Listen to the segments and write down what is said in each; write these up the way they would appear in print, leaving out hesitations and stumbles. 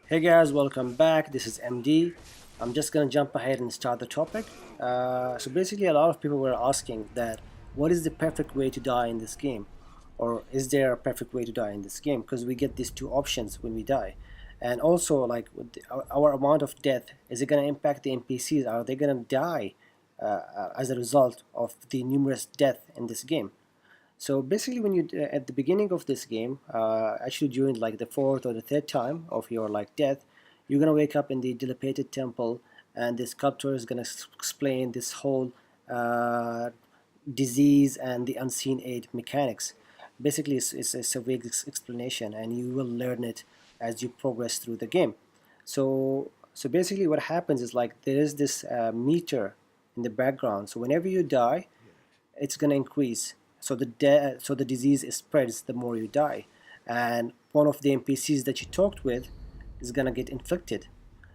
Hey guys, welcome back. This is MD. I'm just gonna jump ahead and start the topic. So basically, a lot of people were asking that what is the perfect way to die in this game, or is there a perfect way to die in this game? Because we get these two options when we die, and also like our amount of death, is it gonna impact the NPCs? Are they gonna die as a result of the numerous death in this game? So basically, when you at the beginning of this game, actually during like the fourth or the third time of your like death, you're gonna wake up in the dilapidated temple, and the sculptor is gonna explain this whole uh, disease and the unseen aid mechanics. Basically, it's a vague explanation, and you will learn it as you progress through the game. So basically, what happens is like there is this meter in the background. So whenever you die, it's going to increase. So the disease spreads the more you die, and one of the NPCs that you talked with is going to get infected.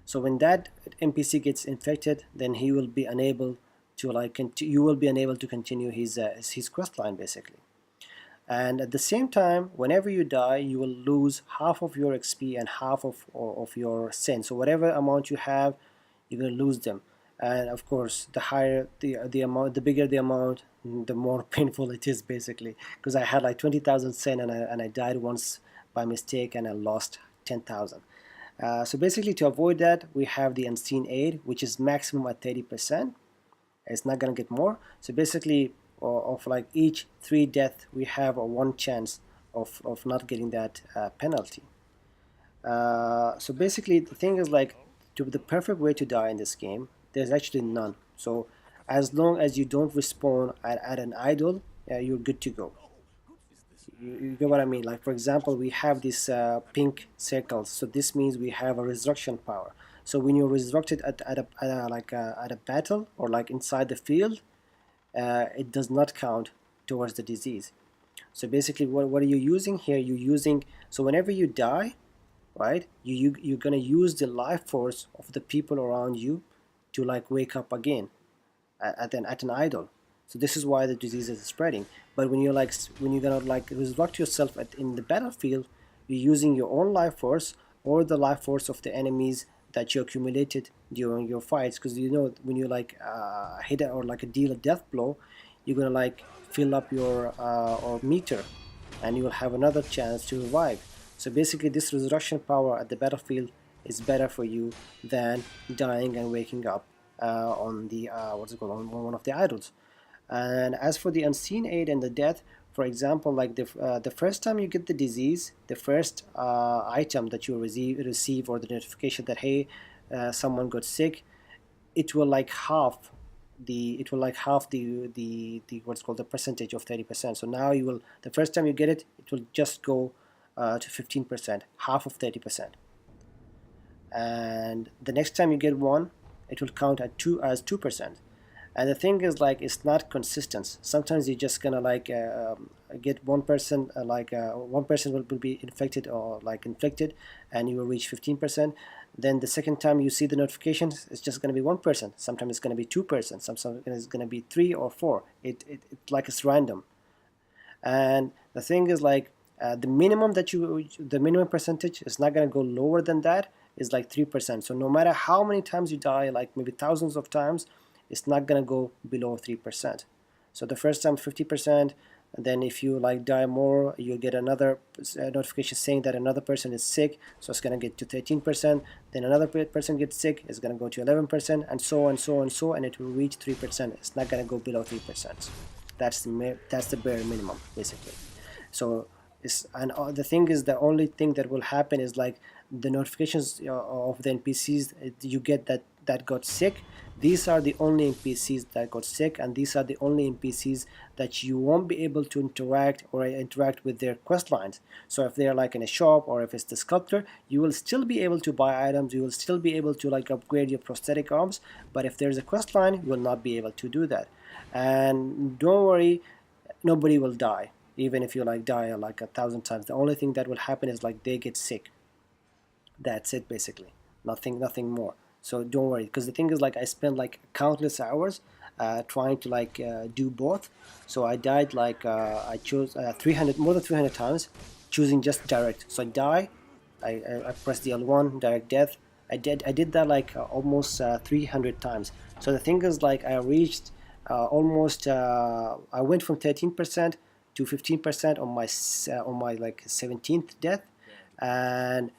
So when that NPC gets infected, then he will be unable to you will be unable to continue his quest line basically. And at the same time, whenever you die, you will lose half of your XP and half of your sin. So whatever amount you have, you're going to lose them. And of course, the higher the amount, the bigger the amount, the more painful it is basically. Because I had like 20,000 sin, and I died once by mistake, and I lost 10,000. So basically, to avoid that, we have the unseen aid, which is maximum at 30%. It's not gonna get more. So basically, of like each 3 death, we have a 1 chance of not getting that penalty. So basically, the thing is like, to the perfect way to die in this game, there's actually none. So as long as you don't respawn at an idol, you're good to go. You get what I mean? Like for example, we have these pink circles. So this means we have a resurrection power. So when you're resurrected at a battle or like inside the field, it does not count towards the disease. So basically, what are you using here? You're using, so whenever you die, right? You're gonna use the life force of the people around you to like wake up again at an idol. So this is why the disease is spreading. But when you're gonna like resurrect yourself in the battlefield, you're using your own life force or the life force of the enemies that you accumulated during your fights. Because you know when you like hit or like deal a death blow, you're gonna like fill up your or meter, and you will have another chance to revive. So basically, this resurrection power at the battlefield is better for you than dying and waking up on the what's it called, on one of the idols. And as for the unseen aid and the death, for example, like the first time you get the disease, the first item that you receive or the notification that hey, someone got sick, it will like half the what's called the percentage of 30%. So now you will, the first time you get it, it will just go to 15%, half of 30%. And the next time you get one, it will count at 2%. And the thing is like it's not consistent. Sometimes you're just gonna like get one person will be infected or like inflicted, and you will reach 15%. Then the second time you see the notifications, it's just gonna be 1%. Sometimes it's gonna be 2%. Sometimes it's gonna be 3 or 4. It like it's random. And the thing is like the minimum percentage is not going to go lower than that, is like 3%. So no matter how many times you die, like maybe thousands of times, it's not going to go below 3%. So the first time 50%, and then if you like die more, you'll get another notification saying that another person is sick, so it's going to get to 13%. Then another person gets sick, it's going to go to 11%, and so on, so on, so, and it will reach 3%. It's not going to go below 3%. That's the bare minimum basically. So the thing is, the only thing that will happen is like the notifications of the NPCs you get that got sick. These are the only NPCs that got sick, and these are the only NPCs that you won't be able to interact with their quest lines. So if they're like in a shop, or if it's the sculptor, you will still be able to buy items, you will still be able to like upgrade your prosthetic arms, but if there's a quest line, you will not be able to do that. And don't worry, nobody will die. Even if you like die like 1,000 times, the only thing that will happen is like they get sick. That's it basically. Nothing more. So don't worry, because the thing is like I spent like countless hours trying to like do both. So I died like I chose 300 more than 300 times, choosing just direct. So I die, I pressed the L1 direct death. I did that like almost 300 times. So the thing is, like, I reached almost I went from 13% to 15% on my like 17th death. And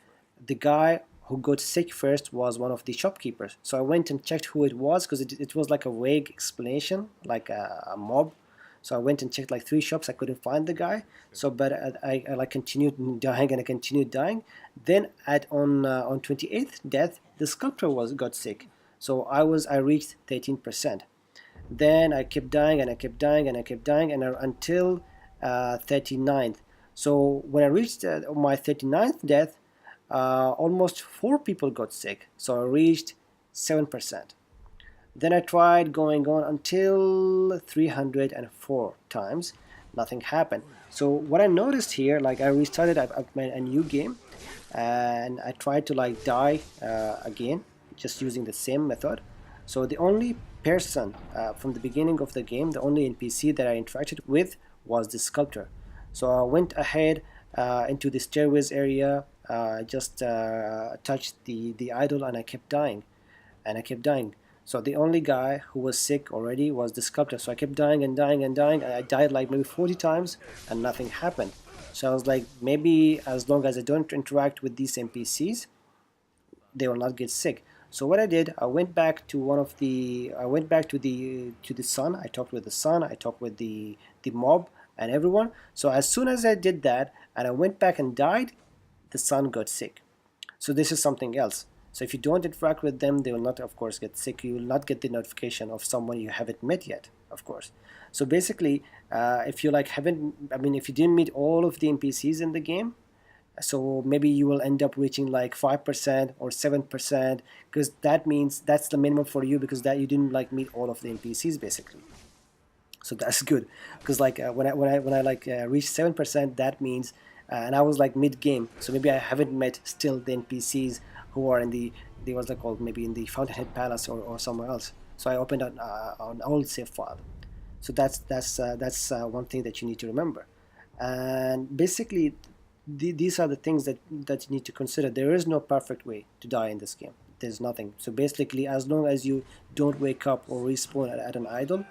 the guy who got sick first was one of the shopkeepers. So I went and checked who it was, because it was like a vague explanation, like a mob. So I went and checked like 3 shops. I couldn't find the guy. So, but I like continued dying, and I continued dying. Then on 28th death, the sculptor got sick. So I reached 13%. Then I kept dying, and I kept dying, and I kept dying, and until 39th. So when I reached my 39th death, almost 4 people got sick. So I reached 7%. Then I tried going on until 304 times. Nothing happened. So what I noticed here, like, I restarted, I made a new game, and I tried to like die again, just using the same method. So the only person from the beginning of the game, the only NPC that I interacted with was the sculptor. So I went ahead into the stairways area, just touched the idol, and I kept dying, and I kept dying. So the only guy who was sick already was the sculptor. So I kept dying and dying and dying, and I died like maybe 40 times, and nothing happened. So I was like, maybe as long as I don't interact with these NPCs, they will not get sick. So what I did, I went back to the sun. I talked with the sun. I talked with the mob and everyone. So as soon as I did that, and I went back and died, the sun got sick. So this is something else. So if you don't interact with them, they will not, of course, get sick. You will not get the notification of someone you haven't met yet, of course. So basically, if you like if you didn't meet all of the NPCs in the game, so maybe you will end up reaching like 5% or 7%, because that means that's the minimum for you, because that you didn't like meet all of the NPCs basically. So that's good, because like when I like reached 7%, that means and I was like mid game, so maybe I haven't met still the NPCs who are in the what's that called, maybe in the Fountainhead Palace or somewhere else. So I opened an old save file. So that's one thing that you need to remember. And basically, these are the things that you need to consider. There is no perfect way to die in this game. There's nothing. So basically, as long as you don't wake up or respawn at an idol,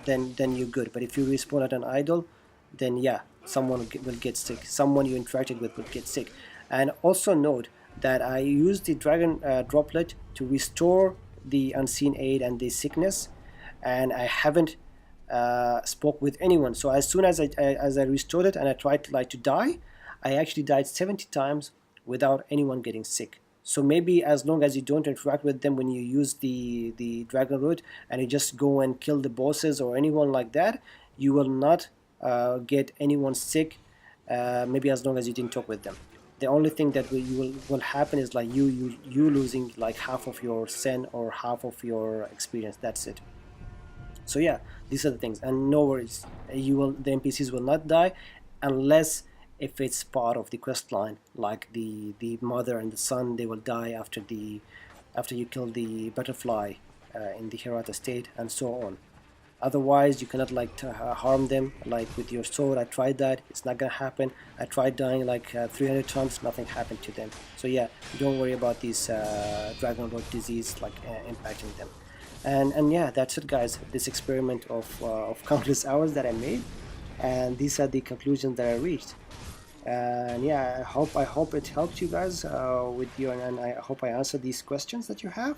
then you're good. But if you respawn at an idol, then yeah, someone will get sick. Someone you interacted with will get sick. And also note that I used the dragon droplet to restore the unseen aid and the sickness, and I haven't spoke with anyone. So as soon as I restored it and I tried to die, I actually died 70 times without anyone getting sick. So maybe as long as you don't interact with them when you use the Dragonrot, and you just go and kill the bosses or anyone like that, you will not get anyone sick. Maybe as long as you didn't talk with them. The only thing that will happen is like you losing like half of your sen or half of your experience. That's it. So yeah, these are the things, and no worries, the NPCs will not die unless if it's part of the quest line, like the mother and the son. They will die after you kill the butterfly in the Hirata state, and so on. Otherwise, you cannot like harm them like with your sword. I tried that, it's not gonna happen. I tried dying like 300 times, nothing happened to them. So yeah, don't worry about these Dragonrot disease like impacting them. And yeah, that's it guys, this experiment of countless hours that I made, and these are the conclusions that I reached. And yeah, I hope it helped you guys with you, and I hope I answered these questions that you have.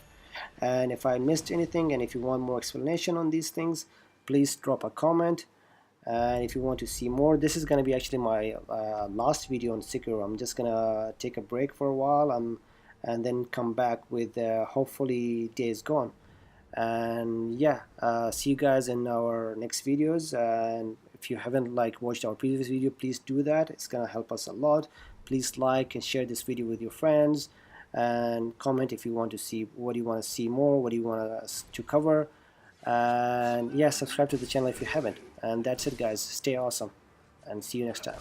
And if I missed anything, and if you want more explanation on these things, please drop a comment. And if you want to see more, this is going to be actually my last video on Sekiro. I'm just gonna take a break for a while, and then come back with hopefully Days Gone. And yeah, see you guys in our next videos. And if you haven't like watched our previous video, please do that. It's gonna help us a lot. Please like and share this video with your friends, and comment if you want to see what you want to see more, what do you want us to cover. And yeah, subscribe to the channel if you haven't. And that's it guys, stay awesome, and see you next time.